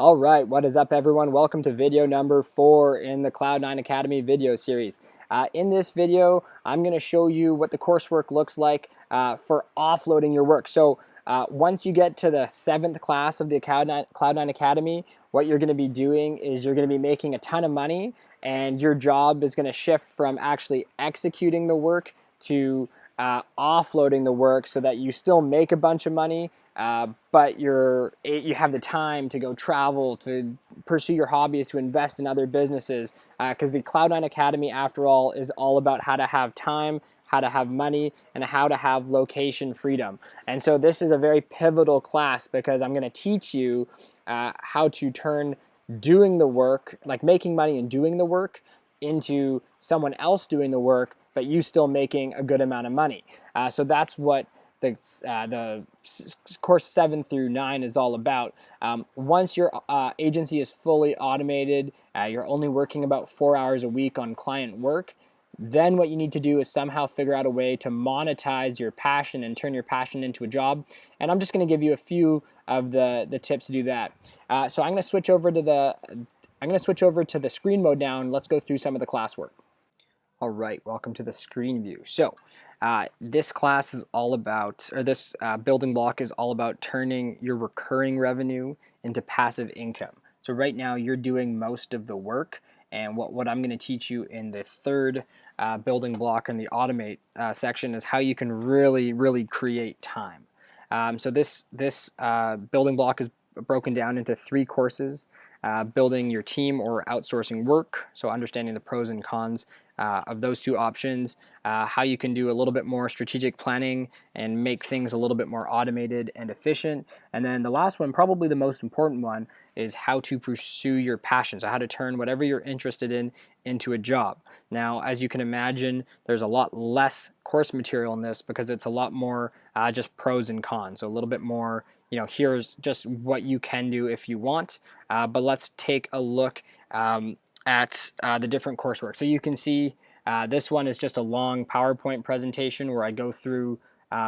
All right, what is up, everyone? Welcome to video number 4 in the Cloud9 Academy video series. In this video, I'm going to show you what the coursework looks like for offloading your work. So once you get to the 7th class of the Cloud9 Academy, what you're going to be doing is you're going to be making a ton of money, and your job is going to shift from actually executing the work to offloading the work so that you still make a bunch of money, but you have the time to go travel, to pursue your hobbies, to invest in other businesses. Because the Cloud9 Academy, after all, is all about how to have time, how to have money, and how to have location freedom. And so this is a very pivotal class because I'm going to teach you how to turn doing the work, like making money and doing the work, into someone else doing the work, but you still making a good amount of money. So that's what the course 7 through 9 is all about. Once your agency is fully automated, you're only working about 4 hours a week on client work, then what you need to do is somehow figure out a way to monetize your passion and turn your passion into a job. And I'm just going to give you a few of the tips to do that. So I'm going to switch over to the screen mode now, and let's go through some of the classwork. All right, welcome to the screen view. So this class is all about, or this building block is all about turning your recurring revenue into passive income. So right now you're doing most of the work, and what I'm going to teach you in the third building block in the automate section is how you can really create time. So this building block is broken down into 3 courses. Building your team or outsourcing work, so understanding the pros and cons of those 2 options, how you can do a little bit more strategic planning and make things a little bit more automated and efficient. And then the last one, probably the most important one, is how to pursue your passion, so how to turn whatever you're interested in into a job. Now, as you can imagine, there's a lot less course material in this because it's a lot more just pros and cons, so a little bit more, here's just what you can do if you want. But let's take a look at the different coursework. So you can see this one is just a long PowerPoint presentation where I go through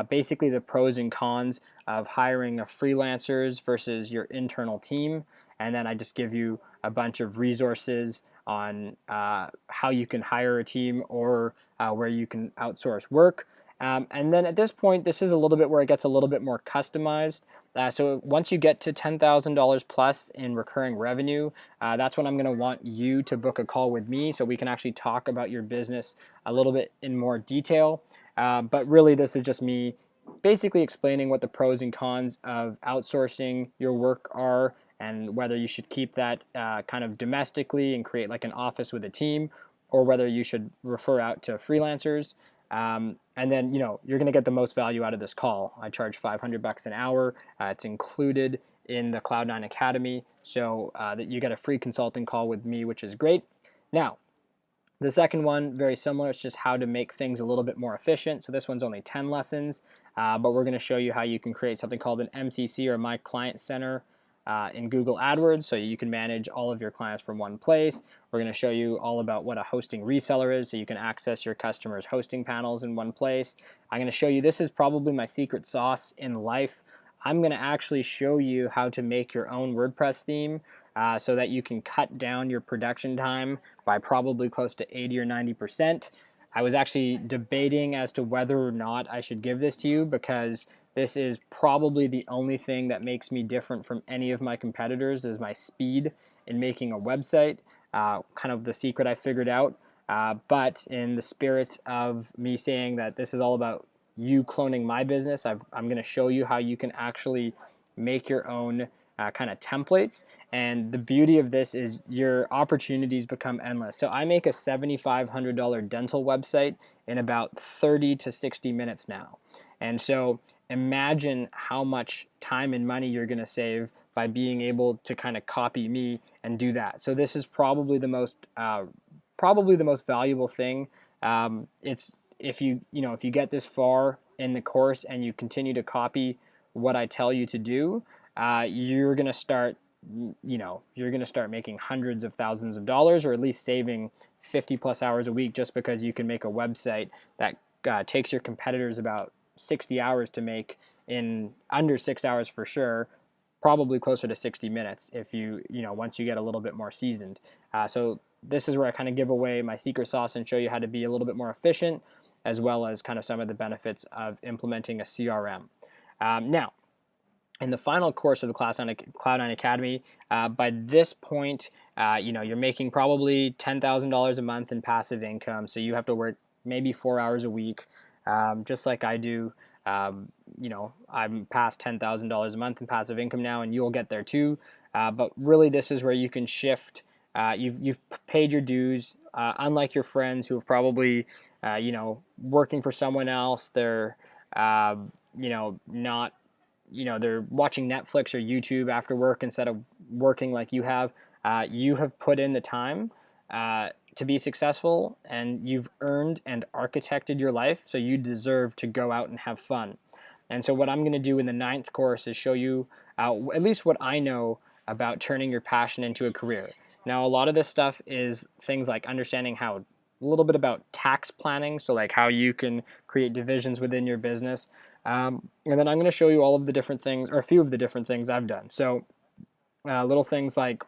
basically the pros and cons of hiring freelancers versus your internal team. And then I just give you a bunch of resources on how you can hire a team or where you can outsource work. And then at this point, this is a little bit where it gets a little bit more customized. So once you get to $10,000 plus in recurring revenue, that's when I'm going to want you to book a call with me so we can actually talk about your business a little bit in more detail. But really, this is just me basically explaining what the pros and cons of outsourcing your work are, and whether you should keep that kind of domestically and create like an office with a team, or whether you should refer out to freelancers. And then, you're going to get the most value out of this call. I charge $500 an hour. It's included in the Cloud9 Academy, so that you get a free consulting call with me, which is great. Now, the second one, very similar. It's just how to make things a little bit more efficient. So this one's only 10 lessons, but we're going to show you how you can create something called an MCC, or My Client Center, in Google AdWords, so you can manage all of your clients from one place. We're going to show you all about what a hosting reseller is, so you can access your customers' hosting panels in one place. I'm going to show you, this is probably my secret sauce in life. I'm going to actually show you how to make your own WordPress theme so that you can cut down your production time by probably close to 80 or 90%. I was actually debating as to whether or not I should give this to you, because this is probably the only thing that makes me different from any of my competitors, is my speed in making a website, kind of the secret I figured out. But in the spirit of me saying that this is all about you cloning my business, I'm going to show you how you can actually make your own kind of templates. And the beauty of this is your opportunities become endless. So I make a $7,500 dental website in about 30 to 60 minutes now. And so imagine how much time and money you're going to save by being able to kind of copy me and do that. So this is probably the most valuable thing. It's if you get this far in the course and you continue to copy what I tell you to do, you're going to start making hundreds of thousands of dollars, or at least saving 50 plus hours a week, just because you can make a website that takes your competitors about 60 hours to make in under 6 hours for sure, probably closer to 60 minutes if once you get a little bit more seasoned. So this is where I kind of give away my secret sauce and show you how to be a little bit more efficient, as well as kind of some of the benefits of implementing a CRM. Now, in the final course of the Cloud9 Academy, by this point, you're making probably $10,000 a month in passive income. So you have to work maybe 4 hours a week, just like I do. I'm past $10,000 a month in passive income now, and you'll get there too. But really, this is where you can shift. You've paid your dues. Unlike your friends who have probably, working for someone else, they're, not. They're watching Netflix or YouTube after work instead of working like you have. You have put in the time to be successful, and you've earned and architected your life, so you deserve to go out and have fun. And so what I'm going to do in the 9th course is show you at least what I know about turning your passion into a career. Now, a lot of this stuff is things like understanding a little bit about tax planning, so like how you can create divisions within your business. And then I'm going to show you all of the different things, or a few of the different things I've done. So little things like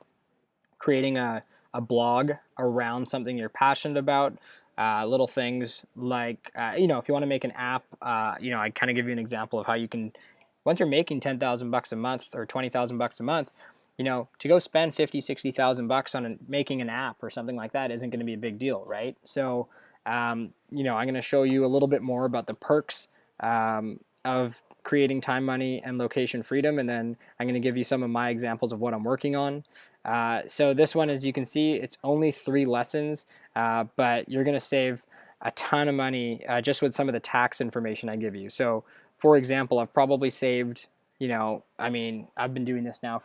creating a blog around something you're passionate about. Little things like, if you want to make an app, I kind of give you an example of how you can, once you're making $10,000 a month or $20,000 a month, to go spend $50,000-$60,000 on making an app or something like that isn't going to be a big deal, right? So, I'm going to show you a little bit more about the perks of creating time, money, and location freedom, and then I'm going to give you some of my examples of what I'm working on. So this one, as you can see, it's only 3 lessons, but you're going to save a ton of money just with some of the tax information I give you. So, for example, I've probably saved, I've been doing this now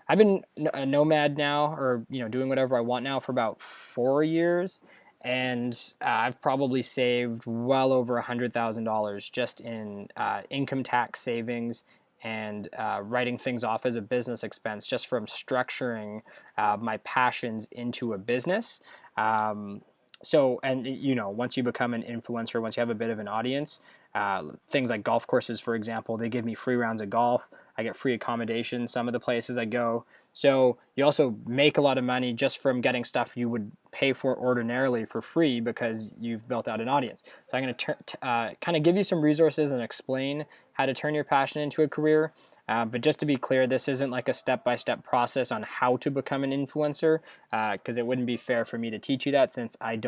I've been a nomad now, or, doing whatever I want now for about 4 years. And I've probably saved well over $100,000 just in income tax savings and writing things off as a business expense just from structuring my passions into a business. Once you become an influencer, once you have a bit of an audience, things like golf courses, for example, they give me free rounds of golf. I get free accommodation some of the places I go. So you also make a lot of money just from getting stuff you would pay for ordinarily for free because you've built out an audience. So I'm going to kind of give you some resources and explain how to turn your passion into a career. But just to be clear, this isn't like a step-by-step process on how to become an influencer, because it wouldn't be fair for me to teach you that, since I'm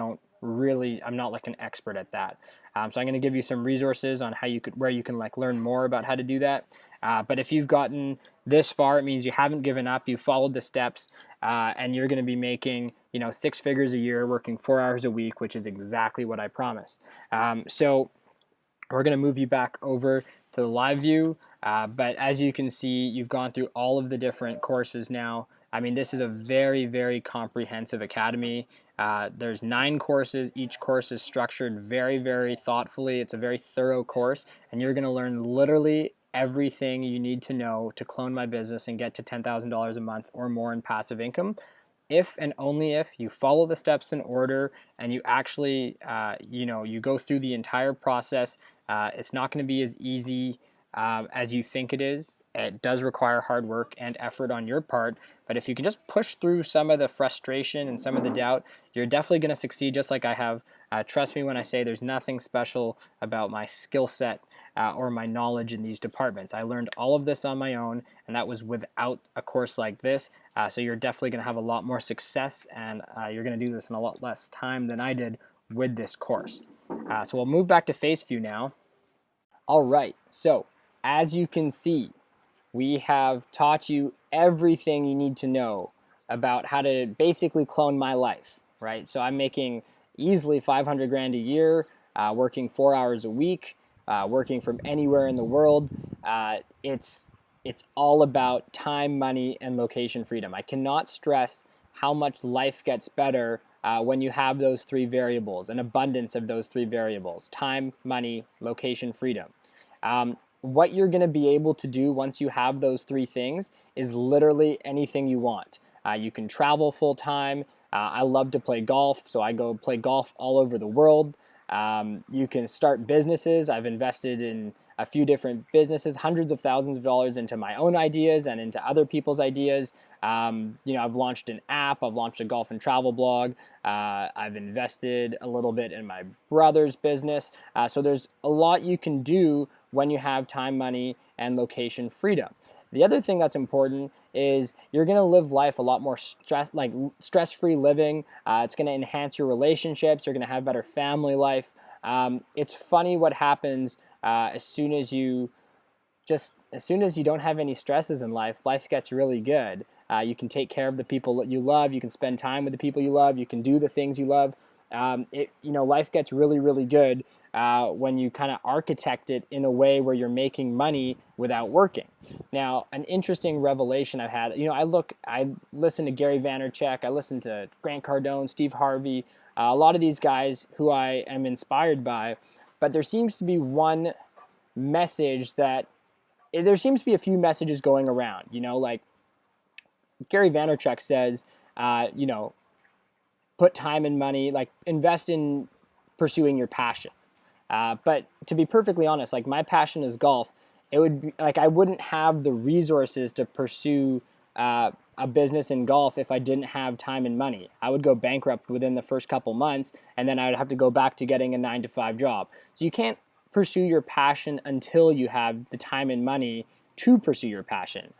not like an expert at that. So I'm going to give you some resources on where you can like learn more about how to do that. But if you've gotten this far, it means you haven't given up. You followed the steps, and you're going to be making 6 figures a year, working 4 hours a week, which is exactly what I promised. So we're going to move you back over to the live view. But as you can see, you've gone through all of the different courses now. This is a very, very comprehensive academy. There's 9 courses. Each course is structured very, very thoughtfully. It's a very thorough course, and you're going to learn literally everything you need to know to clone my business and get to $10,000 a month or more in passive income, if and only if you follow the steps in order and you actually, you go through the entire process. It's not going to be as easy as you think it is. It does require hard work and effort on your part, but if you can just push through some of the frustration and some of the doubt, you're definitely going to succeed just like I have. Trust me when I say there's nothing special about my skill set or my knowledge in these departments. I learned all of this on my own, and that was without a course like this. So you're definitely going to have a lot more success, and you're going to do this in a lot less time than I did with this course. So we'll move back to face view now. All right, so as you can see, we have taught you everything you need to know about how to basically clone my life, right? So I'm making easily 500 grand a year, working 4 hours a week, working from anywhere in the world. It's all about time, money, and location freedom. I cannot stress how much life gets better when you have those 3 variables, an abundance of those 3 variables: time, money, location freedom. What you're going to be able to do once you have those 3 things is literally anything you want. You can travel full time. I love to play golf, so I go play golf all over the world. You can start businesses. I've invested in a few different businesses, hundreds of thousands of dollars into my own ideas and into other people's ideas. I've launched an app, I've launched a golf and travel blog, I've invested a little bit in my brother's business. So there's a lot you can do when you have time, money, and location freedom. The other thing that's important is you're going to live life a lot more stress-free living. It's going to enhance your relationships. You're going to have better family life. It's funny what happens as soon as you don't have any stresses in life. Life gets really good. You can take care of the people that you love. You can spend time with the people you love. You can do the things you love. Life gets really, really good when you kind of architect it in a way where you're making money without working. Now, an interesting revelation I've had, I listen to Gary Vaynerchuk, I listen to Grant Cardone, Steve Harvey, a lot of these guys who I am inspired by, but there seems to be a few messages going around, like Gary Vaynerchuk says, put time and money, like invest in pursuing your passion. But to be perfectly honest, like my passion is golf. It would be like I wouldn't have the resources to pursue a business in golf if I didn't have time and money. I would go bankrupt within the first couple months, and then I would have to go back to getting a 9-to-5 job. So you can't pursue your passion until you have the time and money to pursue your passion.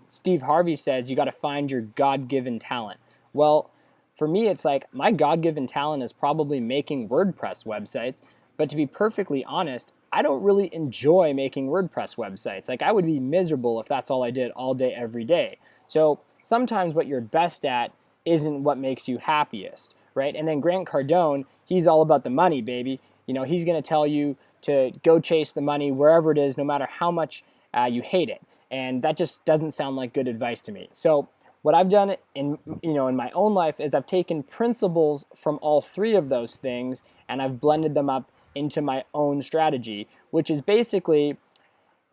Steve Harvey says you got to find your God-given talent. Well, for me, it's like my God-given talent is probably making WordPress websites. But to be perfectly honest, I don't really enjoy making WordPress websites. Like I would be miserable if that's all I did all day, every day. So sometimes what you're best at isn't what makes you happiest, right? And then Grant Cardone, he's all about the money, baby. He's going to tell you to go chase the money wherever it is, no matter how much you hate it. And that just doesn't sound like good advice to me. So what I've done in my own life is I've taken principles from all three of those things and I've blended them up into my own strategy, which is basically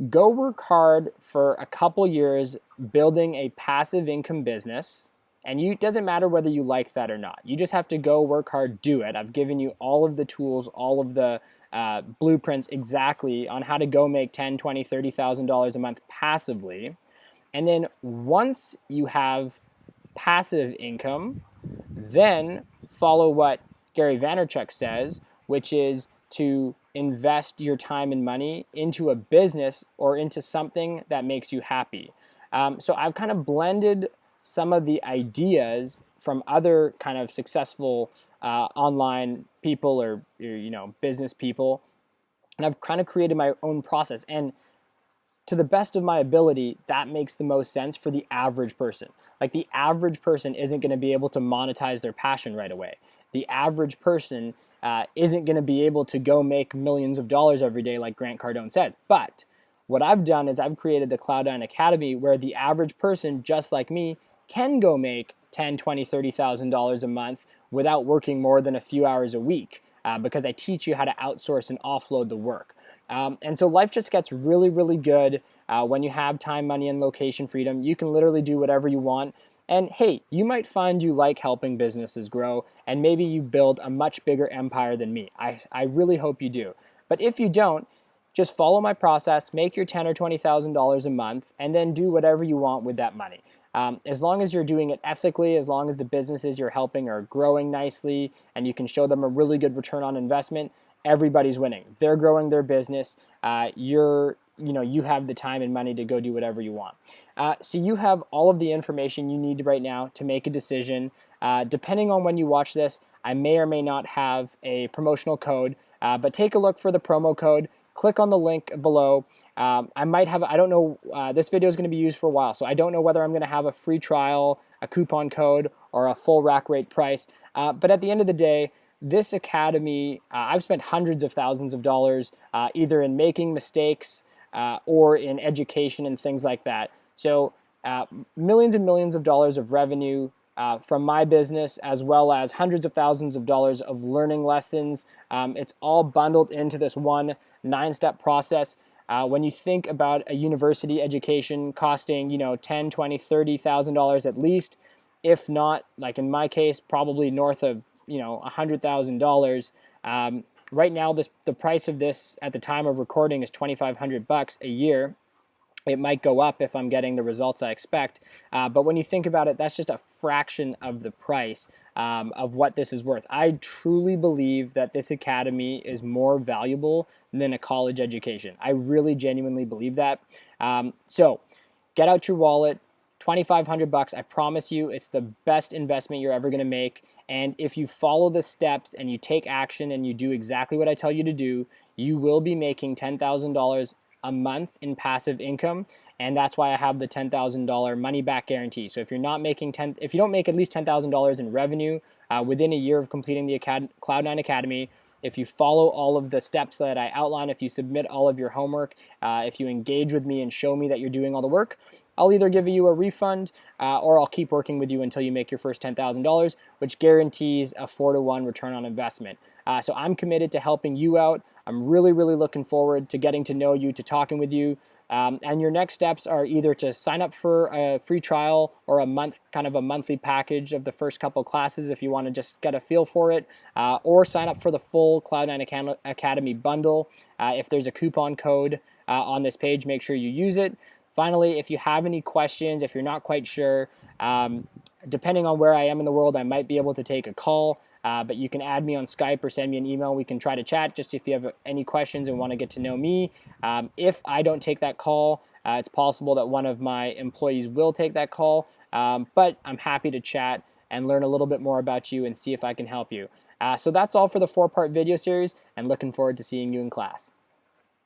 go work hard for a couple years building a passive income business. And it doesn't matter whether you like that or not. You just have to go work hard, do it. I've given you all of the tools, all of the blueprints exactly on how to go make $10,000, $20,000, $30,000 a month passively. And then once you have passive income, then follow what Gary Vaynerchuk says, which is to invest your time and money into a business or into something that makes you happy. So I've kind of blended some of the ideas from other kind of successful online people or business people, and I've kind of created my own process. And to the best of my ability, that makes the most sense for the average person. Like the average person isn't going to be able to monetize their passion right away. The average person isn't going to be able to go make millions of dollars every day like Grant Cardone says. But what I've done is I've created the Cloud9 Academy where the average person, just like me, can go make $10,000, $20,000, $30,000 a month without working more than a few hours a week because I teach you how to outsource and offload the work. And so life just gets really, really good when you have time, money, and location freedom. You can literally do whatever you want. And hey, you might find you like helping businesses grow, and maybe you build a much bigger empire than me. I really hope you do. But if you don't, just follow my process, make your $10,000 or $20,000 a month, and then do whatever you want with that money. As long as you're doing it ethically, as long as the businesses you're helping are growing nicely, and you can show them a really good return on investment, everybody's winning. They're growing their business. You have the time and money to go do whatever you want. So you have all of the information you need right now to make a decision. Depending on when you watch this, I may or may not have a promotional code, but take a look for the promo code. Click on the link below. I don't know, this video is going to be used for a while, so I don't know whether I'm going to have a free trial, a coupon code, or a full rack rate price. But at the end of the day, this academy, I've spent hundreds of thousands of dollars either in making mistakes or in education and things like that. So millions and millions of dollars of revenue from my business, as well as hundreds of thousands of dollars of learning lessons. It's all bundled into this one 9-step process. When you think about a university education costing, $10,000, $20,000, $30,000 at least, if not, like in my case, probably north of $100,000. right now, the price of this at the time of recording is $2,500 a year. It might go up if I'm getting the results I expect. But when you think about it, that's just a fraction of the price of what this is worth. I truly believe that this academy is more valuable than a college education. I really genuinely believe that. So get out your wallet, $2,500. I promise you, it's the best investment you're ever going to make. And if you follow the steps and you take action and you do exactly what I tell you to do, you will be making $10,000 a month in passive income, and that's why I have the $10,000 money back guarantee. So if you're not making if you don't make at least $10,000 in revenue within a year of completing the Cloud9 Academy, if you follow all of the steps that I outline, if you submit all of your homework, if you engage with me and show me that you're doing all the work, I'll either give you a refund or I'll keep working with you until you make your first $10,000, which guarantees a 4-to-1 return on investment. So I'm committed to helping you out. I'm really, really looking forward to getting to know you, to talking with you. And your next steps are either to sign up for a free trial or a monthly package of the first couple classes if you want to just get a feel for it, or sign up for the full Cloud9 Academy bundle. If there's a coupon code on this page, make sure you use it. Finally, if you have any questions, if you're not quite sure, depending on where I am in the world, I might be able to take a call. But you can add me on Skype or send me an email. We can try to chat just if you have any questions and want to get to know me. If I don't take that call, it's possible that one of my employees will take that call. But I'm happy to chat and learn a little bit more about you and see if I can help you. So that's all for the 4-part video series, and looking forward to seeing you in class.